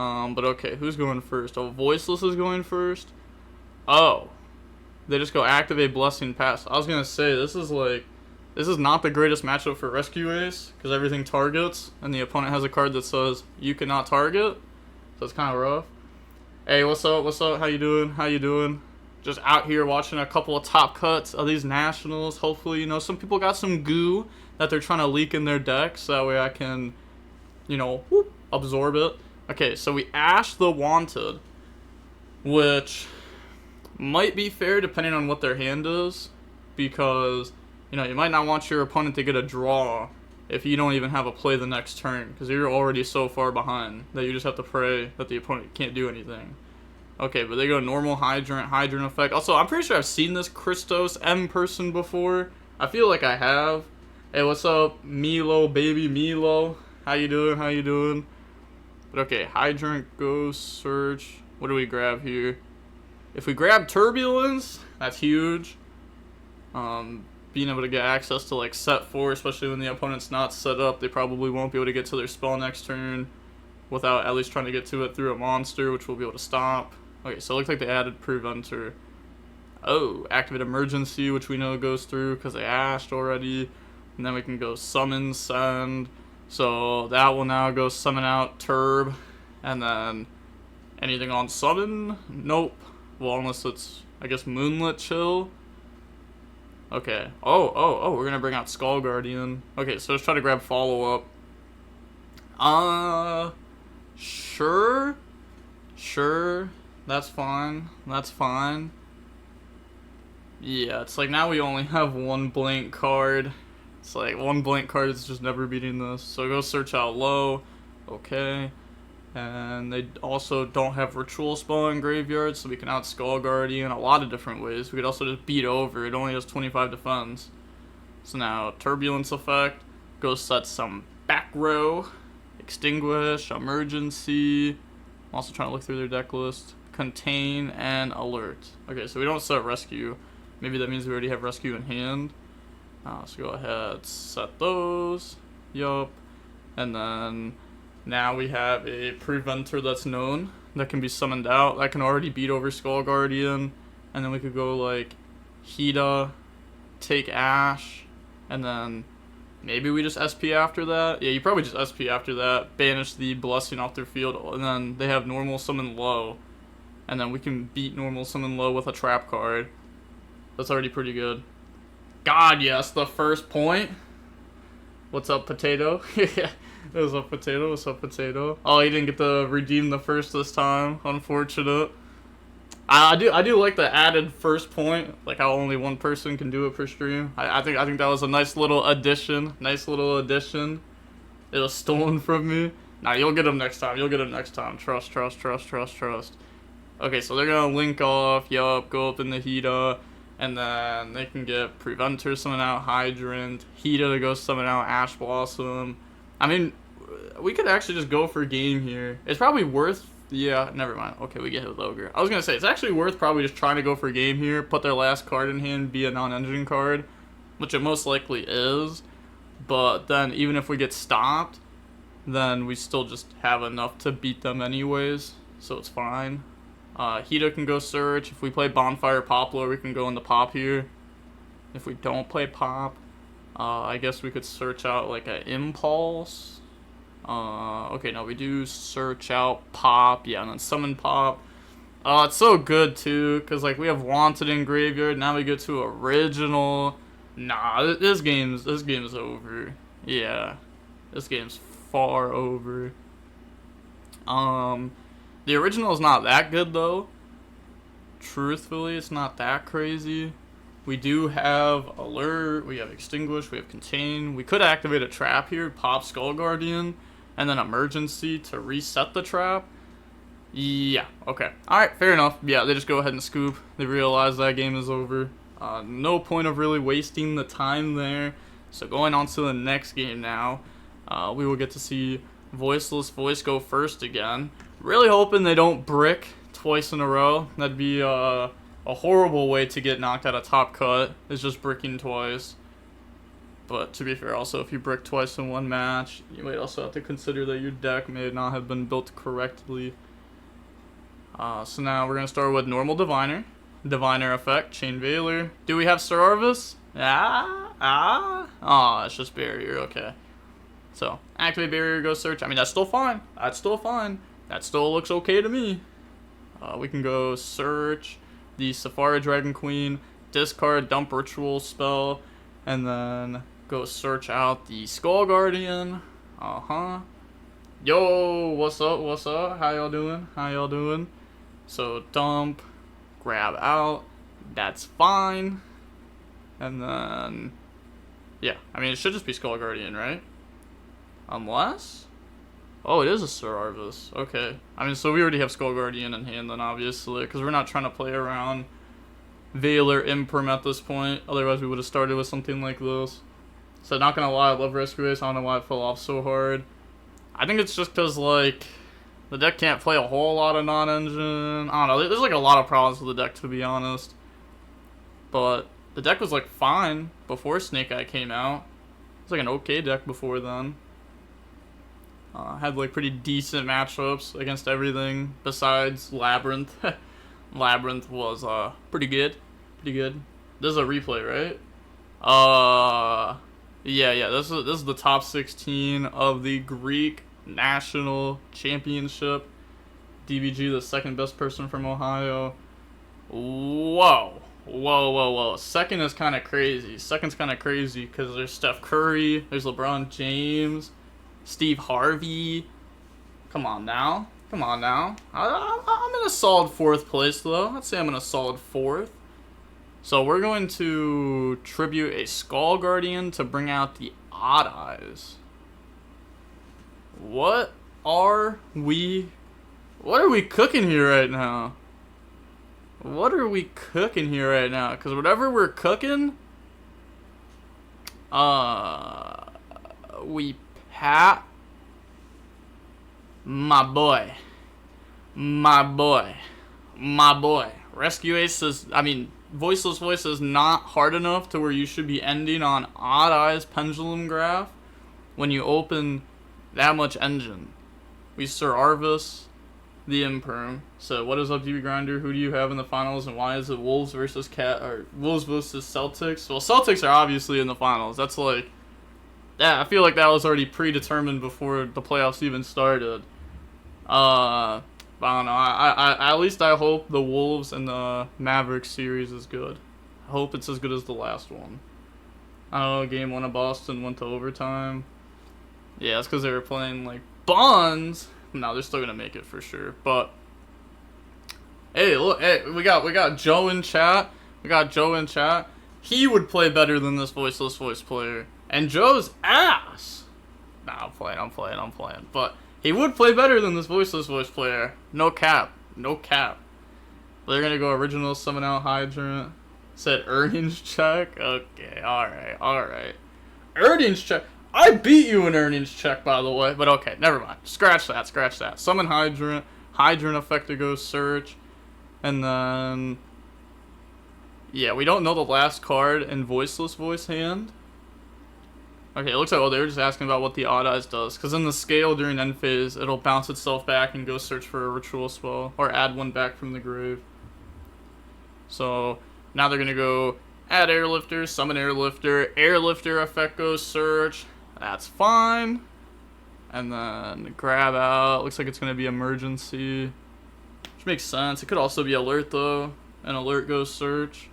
But okay, who's going first? Oh, Voiceless is going first. Oh, they just go activate Blessing Pass. I was gonna say this is not the greatest matchup for Rescue Ace because everything targets, and the opponent has a card that says you cannot target, so it's kind of rough. Hey, what's up? What's up? How you doing? How you doing? Just out here watching a couple of top cuts of these nationals. Hopefully, some people got some goo that they're trying to leak in their decks, so that way I can, absorb it. Okay, so we Ash the Wanted, which might be fair depending on what their hand is, because, you might not want your opponent to get a draw if you don't even have a play the next turn, because you're already so far behind that you just have to pray that the opponent can't do anything. Okay, but they go normal hydrant effect. Also, I'm pretty sure I've seen this Christos M person before. I feel like I have. Hey, what's up, Milo, baby Milo? How you doing? How you doing? But okay, hydrant, ghost, search. What do we grab here? If we grab Turbulence, that's huge. Being able to get access to like set 4, especially when the opponent's not set up, they probably won't be able to get to their spell next turn without at least trying to get to it through a monster, which we'll be able to stop. Okay, so it looks like they added Preventer. Oh, activate Emergency, which we know goes through because they ashed already. And then we can go Summon, Send. So that will now go summon out Turb. And then anything on Summon? Nope. Well, unless it's, I guess, Moonlit Chill. Okay. Oh, we're going to bring out Skull Guardian. Okay, so let's try to grab Follow-Up. Sure. That's fine. Yeah, it's like now we only have one blank card. It's like one blank card is just never beating this. So go search out low. Okay. And they also don't have Ritual Spell in Graveyard, so we can out Skull Guardian a lot of different ways. We could also just beat over. It only has 25 defense. So now Turbulence effect. Go set some back row. Extinguish. Emergency. I'm also trying to look through their deck list. Contain and Alert. Okay, so we don't set Rescue. Maybe that means we already have Rescue in hand. So go ahead, set those. Yup. And then now we have a Preventer that's known that can be summoned out. That can already beat over Skull Guardian. And then we could go like Hida, take Ash, and then maybe we just SP after that. Yeah, you probably just SP after that. Banish the Blessing off their field. And then they have normal summon low. And then we can beat normal summon low with a trap card. That's already pretty good. God, yes, the first point. What's up, Potato? Yeah, what's up, Potato? What's up, Potato? Oh, he didn't get to redeem the first this time. Unfortunate. I do like the added first point, like how only one person can do it per stream. I think that was a nice little addition. It was stolen from me. Nah, you'll get him next time. Trust. Okay, so they're gonna link off. Yup, go up in the Hida. And then they can get Preventer, summon out Hydrant, Hida to go summon out Ash Blossom. I mean, we could actually just go for game here. It's probably worth, yeah, never mind. Okay, we get hit with Ogre. I was going to say, it's actually worth probably just trying to go for game here, put their last card in hand, be a non-engine card, which it most likely is. But then even if we get stopped, then we still just have enough to beat them anyways, so it's fine. Hida can go search. If we play Bonfire Poplar, we can go in the pop here. If we don't play pop, I guess we could search out like an Impulse. Okay, no, we do search out pop. Yeah, and then summon pop. It's so good too, because like we have Wanted in Graveyard. Now we get to Original. Nah, this game's over. Yeah, this game's far over. The original is not that good, though. Truthfully, it's not that crazy. We do have Alert, we have Extinguish, we have Contain. We could activate a trap here, pop Skull Guardian, and then Emergency to reset the trap. Yeah, okay. Alright, fair enough. Yeah, they just go ahead and scoop. They realize that game is over. No point of really wasting the time there. So going on to the next game now, we will get to see Voiceless Voice go first again. Really hoping they don't brick twice in a row. That'd be a horrible way to get knocked out of top cut, is just bricking twice. But to be fair, also, if you brick twice in one match, you might also have to consider that your deck may not have been built correctly. So now we're going to start with normal Diviner. Diviner effect, Chain Veiler. Do we have Sir Arvis? Oh, it's just Barrier, okay. So, activate Barrier, go search. I mean, that's still fine. That's still fine. That still looks okay to me. We can go search the Safari Dragon Queen, discard, dump Ritual spell, and then go search out the Skull Guardian. Yo, what's up, what's up? How y'all doing? How y'all doing? So, dump, grab out, that's fine. And then, yeah, I mean, it should just be Skull Guardian, right? Unless? Oh, it is a Sir Arvis. Okay. I mean, so we already have Skull Guardian in hand then, obviously, because we're not trying to play around Veiler Imperm at this point. Otherwise, we would have started with something like this. So, not gonna lie, I love Rescue Ace. I don't know why it fell off so hard. I think it's just because, like, the deck can't play a whole lot of non-engine. I don't know. There's, like, a lot of problems with the deck, to be honest. But the deck was, like, fine before Snake Eye came out. It was, like, an okay deck before then. Had, like, pretty decent matchups against everything besides Labyrinth. Labyrinth was, pretty good. Pretty good. This is a replay, right? Yeah, this is the top 16 of the Greek National Championship. DBG, the second best person from Ohio. Whoa. Second is kind of crazy. Second's kind of crazy because there's Steph Curry, there's LeBron James, Steve Harvey. Come on now. I'm in a solid 4th place, though. I'd say I'm in a solid 4th. So we're going to tribute a Skull Guardian to bring out the Odd Eyes. What are we cooking here right now? Because whatever we're cooking, we pat my boy. Rescue Ace is, I mean, Voiceless Voice is not hard enough to where you should be ending on Odd Eyes Pendulum Graph when you open that much engine. We Sir Arvis, the Imperm. So what is up, DB Grinder? Who do you have in the finals, and why is it Wolves versus Celtics? Well, Celtics are obviously in the finals. That's like, yeah, I feel like that was already predetermined before the playoffs even started. I don't know. At least I hope the Wolves and the Mavericks series is good. I hope it's as good as the last one. I don't know, game 1 of Boston went to overtime. Yeah, it's because they were playing, like, buns. No, they're still going to make it for sure. But, hey, look, hey, we got Joe in chat. He would play better than this Voiceless Voice player. And Joe's ass. Nah, I'm playing. But he would play better than this Voiceless Voice player. No cap. They're going to go original, summon out Hydrant. Said earnings check. Okay, alright. Earnings check. I beat you in earnings check, by the way. But okay, never mind. Scratch that. Summon Hydrant. Hydrant effect to go search. And then, yeah, we don't know the last card in Voiceless Voice hand. Okay, it looks like, they were just asking about what the Odd Eyes does. Because in the scale during end phase, it'll bounce itself back and go search for a ritual spell. Or add one back from the grave. So, now they're going to go add Airlifter, summon Airlifter. Airlifter effect goes search. That's fine. And then grab out. Looks like it's going to be emergency. Which makes sense. It could also be alert, though. And alert goes search.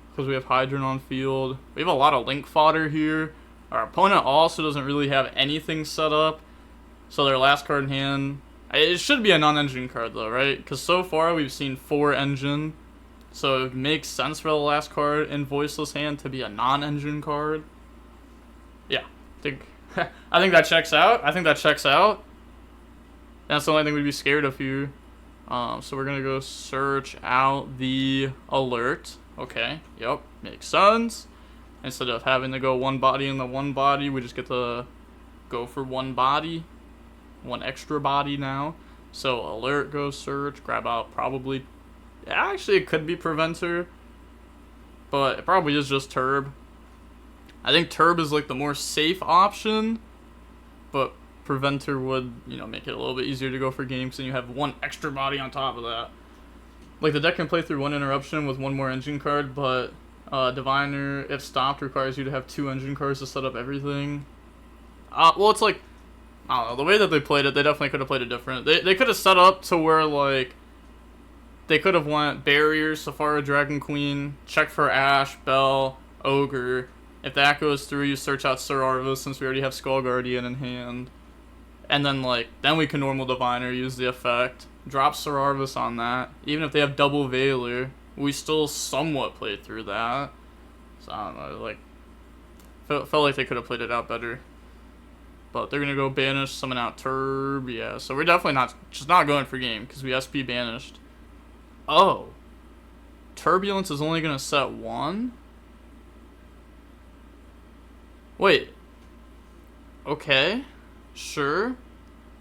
Because we have Hydrant on field. We have a lot of link fodder here. Our opponent also doesn't really have anything set up. So their last card in hand, it should be a non-engine card though, right? Because so far we've seen 4 engine. So it makes sense for the last card in Voiceless hand to be a non-engine card. Yeah, I think that checks out. That's the only thing we'd be scared of here. So we're going to go search out the alert. Okay, yep, makes sense. Instead of having to go one body in the one body, we just get to go for one body. One extra body now. So alert goes search, grab out probably. Actually, it could be Preventer. But it probably is just Turb. I think Turb is like the more safe option, but Preventer would, make it a little bit easier to go for games, and you have one extra body on top of that. Like, the deck can play through one interruption with one more engine card, but Diviner, if stopped, requires you to have 2 engine cards to set up everything. Well, it's like, I don't know, the way that they played it, they definitely could have played it different. They could have set up to where, like, they could have went Barrier, Safara, Dragon Queen, check for Ash, Bell, Ogre. If that goes through, you search out Sir Arvis, since we already have Skull Guardian in hand. And then, then we can normal Diviner, use the effect, drop Sir Arvis on that. Even if they have double Veiler, we still somewhat played through that. So, I don't know, felt like they could have played it out better. But they're gonna go Banish, summon out Turb, yeah. So we're definitely not going for game, because we SP Banished. Oh. Turbulence is only gonna set 1? Wait. Okay. Sure.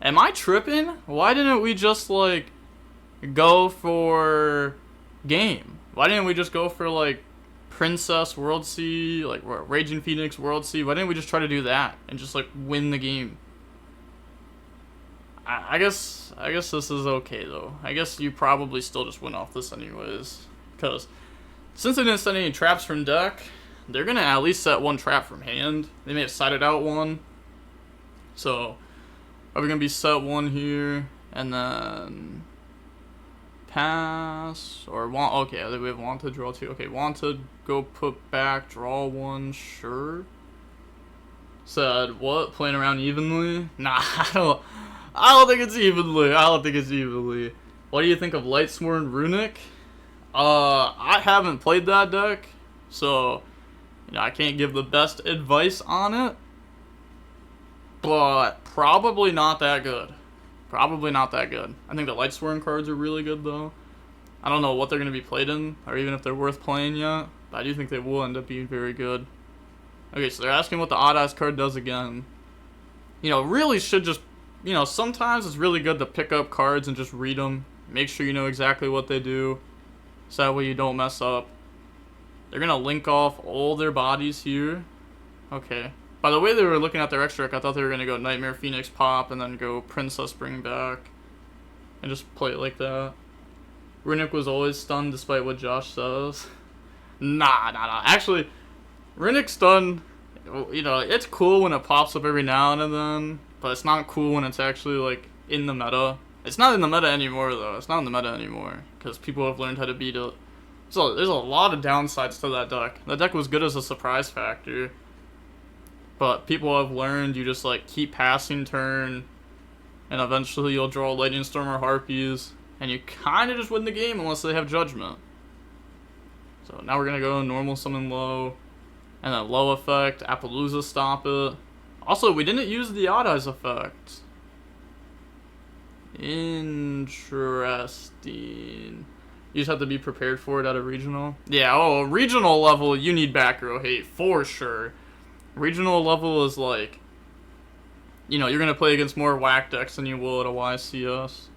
Am I tripping? Why didn't we just, go for game? Why didn't we just go for, Princess World Sea, Raging Phoenix World Sea? Why didn't we just try to do that and just, win the game? I guess this is okay, though. I guess you probably still just win off this anyways. Because since they didn't set any traps from deck, they're going to at least set 1 trap from hand. They may have sided out 1. So, are we going to be set 1 here, and then pass, or want, okay, we have want to draw 2. Okay, want to go put back, draw 1, sure. Said, what, playing around evenly? Nah, I don't think it's evenly. What do you think of Lightsworn Runic? I haven't played that deck, so, I can't give the best advice on it. But probably not that good. I think the Lightsworn cards are really good, though. I don't know what they're going to be played in, or even if they're worth playing yet. But I do think they will end up being very good. Okay, so they're asking what the Odd Eyes card does again. Really should just... sometimes it's really good to pick up cards and just read them. Make sure you know exactly what they do, so that way you don't mess up. They're going to link off all their bodies here. Okay. By the way they were looking at their extra deck, I thought they were going to go Nightmare Phoenix pop and then go Princess bring back. And just play it like that. Runic was always stunned despite what Josh says. Nah. Actually, Runic's stun, it's cool when it pops up every now and then. But it's not cool when it's actually, in the meta. It's not in the meta anymore, though. Because people have learned how to beat it. So there's a lot of downsides to that deck. That deck was good as a surprise factor. But people have learned you just, keep passing turn, and eventually you'll draw Lightning Storm or Harpies, and you kind of just win the game unless they have Judgment. So now we're going to go normal summon low, and then low effect, Appaloosa stop it. Also, we didn't use the Odd Eyes effect. Interesting. You just have to be prepared for it at a regional. Yeah, regional level, you need back row hate, for sure. Regional level is you're going to play against more whack decks than you will at a YCS.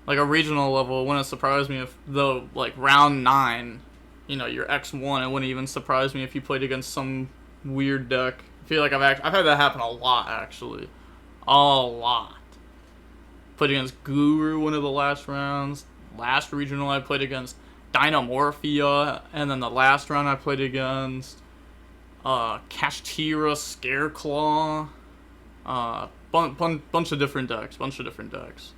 A regional level, wouldn't surprise me if, though, round 9, you're X1, it wouldn't even surprise me if you played against some weird deck. I feel like I've had that happen a lot, actually. A lot. Played against Guru one of the last rounds. Last regional I played against Dynamorphia, and then the last round I played against Kashtira, Scareclaw, bunch of different decks.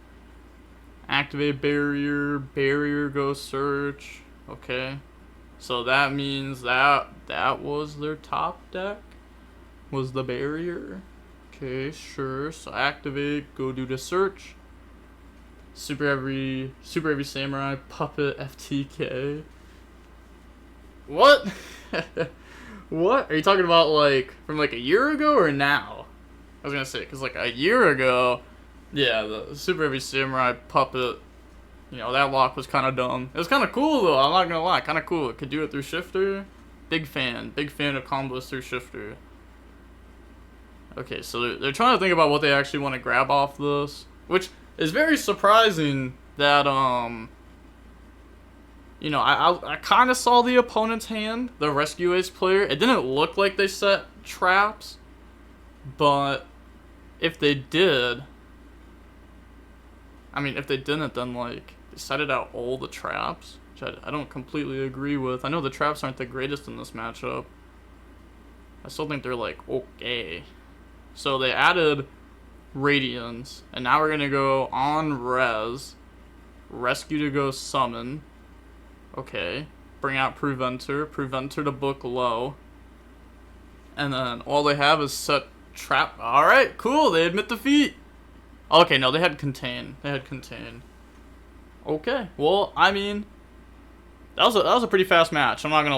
Activate barrier, go search. Okay, so that means that was their top deck, was the barrier. Okay, sure. So activate, go do the search. Super Heavy Samurai, Puppet, FTK. What? What? Are you talking about, from, a year ago or now? I was gonna say, because, a year ago, yeah, the Super Heavy Samurai, Puppet, that lock was kind of dumb. It was kind of cool, though, I'm not gonna lie, kind of cool. It could do it through Shifter. Big fan of combos through Shifter. Okay, so they're trying to think about what they actually want to grab off this, which is very surprising that, You know, I kind of saw the opponent's hand, the Rescue Ace player. It didn't look like they set traps, but if they did, I mean, if they didn't, then, like, they set it out all the traps, which I don't completely agree with. I know the traps aren't the greatest in this matchup. I still think they're, like, okay. So they added Radiance, and now we're going to go on Res, Rescue to go Summon. Okay. Bring out Preventer to book low. And then all they have is set trap. Alright, cool, they admit defeat. Okay, no, they had Contain. Okay, well, I mean, that was a pretty fast match, I'm not gonna